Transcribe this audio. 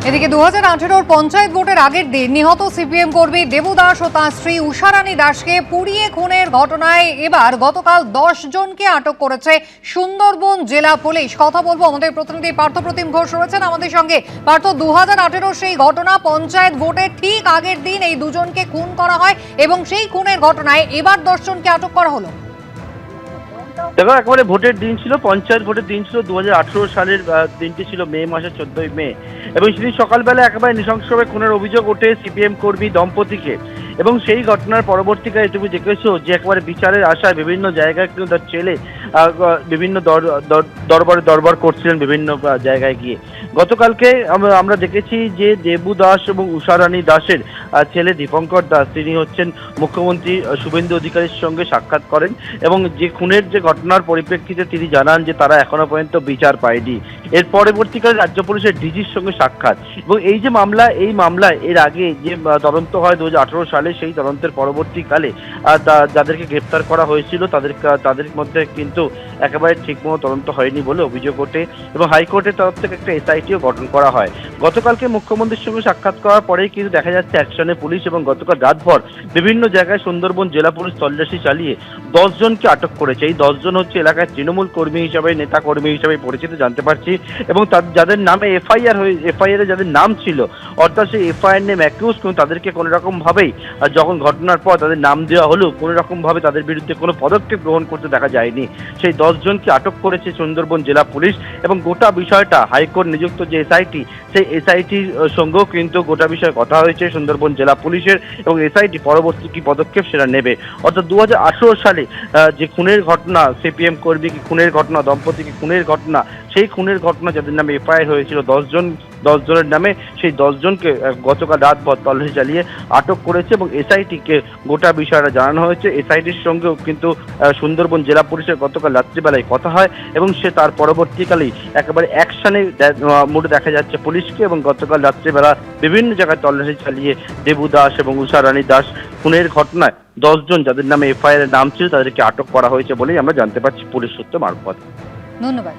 এদিকে 2018 পঞ্চায়েত ভোটের আগের দিন নিহত সিপিএম কর্মী দেবু দাস ও তাঁর স্ত্রী উষারানী দাসকে পুড়িয়ে খুনের ঘটনায় এবার গতকাল 10 জনকে আটক করেছে সুন্দরবন জেলা পুলিশ। কথা বলবো আমাদের প্রতিনিধি পার্থপ্রতিম ঘোষ রয়েছেন আমাদের সঙ্গে। পার্থ, 2018 সেই ঘটনা, পঞ্চায়েত ভোটের ঠিক আগের দিন এই দুজনকে খুন করা হয় এবং সেই খুনের ঘটনায় এবার 10 জনকে আটক করা হলো। দেখো, একেবারে ভোটের দিন ছিল, পঞ্চায়েত ভোটের দিন ছিল, 2018 সালের দিনটি ছিল মে মাসের 14ই মে, এবং সেদিন সকালবেলা একেবারে নৃশংসভাবে খুনের অভিযোগ ওঠে সিপিএম কর্মী দম্পতিকে। এবং সেই ঘটনার পরবর্তীকালে তুমি দেখেছো যে একেবারে বিচারের আশায় বিভিন্ন জায়গায় কিন্তু তার ছেলে বিভিন্ন দরবার করছিলেন বিভিন্ন জায়গায় গিয়ে। গতকালকে আমরা দেখেছি যে দেবু দাস এবং উষারানী দাসের ছেলে দীপঙ্কর দাস, তিনি হচ্ছেন মুখ্যমন্ত্রী শুভেন্দু অধিকারীর সঙ্গে সাক্ষাৎ করেন এবং যে খুনের যে ঘটনার পরিপ্রেক্ষিতে তিনি জানান যে তারা এখনো পর্যন্ত বিচার পায়নি। এর পরবর্তীকালে রাজ্য পুলিশের ডিজির সঙ্গে সাক্ষাৎ, এবং এই যে মামলা, এই মামলায় এর আগে যে তদন্ত হয় 2018 সালে, সেই তদন্তের পরবর্তীকালে যাদেরকে গ্রেপ্তার করা হয়েছিল তাদের মধ্যে কিন্তু একেবারে ঠিকমতো তদন্ত হয়নি বলে অভিযোগ ওঠে, এবং হাইকোর্টের তরফ থেকে একটা এসআইটিও গঠন করা হয়। গতকালকে মুখ্যমন্ত্রীর সঙ্গে সাক্ষাৎ করার পরেই কিন্তু দেখা যাচ্ছে অ্যাকশনে পুলিশ, এবং গতকাল রাতভর বিভিন্ন জায়গায় সুন্দরবন জেলা পুলিশ তল্লাশি চালিয়ে 10 জনকে আটক করেছে। এই 10 জন হচ্ছে এলাকায় তৃণমূল কর্মী হিসাবে, নেতা কর্মী হিসাবে পরিচিত জানতে পারছি, এবং যাদের নামে এফআইআর যাদের নাম ছিল, অর্থাৎ সেই এফআইআর নেম অ্যাকিউজ, কিন্তু তাদেরকে কোনো রকম ভাবেই যখন ঘটনার পর তাদের নাম দেওয়া হলো, কোনো রকম ভাবে তাদের বিরুদ্ধে কোনো পদক্ষেপ গ্রহণ করতে দেখা যায়নি। সেই 10 জনকে আটক করেছে সুন্দরবন জেলা পুলিশ, এবং গোটা বিষয়টা হাইকোর্ট নিযুক্ত যে এসআইটি, সেই এসআইটির সঙ্গেও কিন্তু গোটা বিষয়ে কথা হয়েছে সুন্দরবন জেলা পুলিশের, এবং এসআইটি পরবর্তী কি পদক্ষেপ সেটা নেবে। অর্থাৎ 2018 সালে যে খুনের ঘটনা, সিপিএম কর্মীকে খুনের ঘটনা, দম্পতিকে খুনের ঘটনা, সেই খুনের ঘটনা যাদের নামে এফআইআর হয়েছিল 10 জনের নামে, সেই 10 জনকে গতকাল রাতভর তল্লাশি চালিয়ে আটক করেছে, এবং এসআইটিকে গোটা বিষয়টা জানানো হয়েছে। এসআইটির সঙ্গেও কিন্তু সুন্দরবন জেলা পুলিশের গতকাল রাত্রিবেলায় কথা হয়, এবং সে তার পরবর্তীকালেই একেবারে অ্যাকশনে মোডে দেখা যাচ্ছে পুলিশকে, এবং গতকাল রাত্রিবেলা বিভিন্ন জায়গায় তল্লাশি চালিয়ে দেবু দাস এবং উষারানী দাস খুনের ঘটনায় 10 জন যাদের নামে এফআইআর নাম ছিল তাদেরকে আটক করা হয়েছে বলেই আমরা জানতে পারছি পুলিশ সূত্র মারফত। ধন্যবাদ।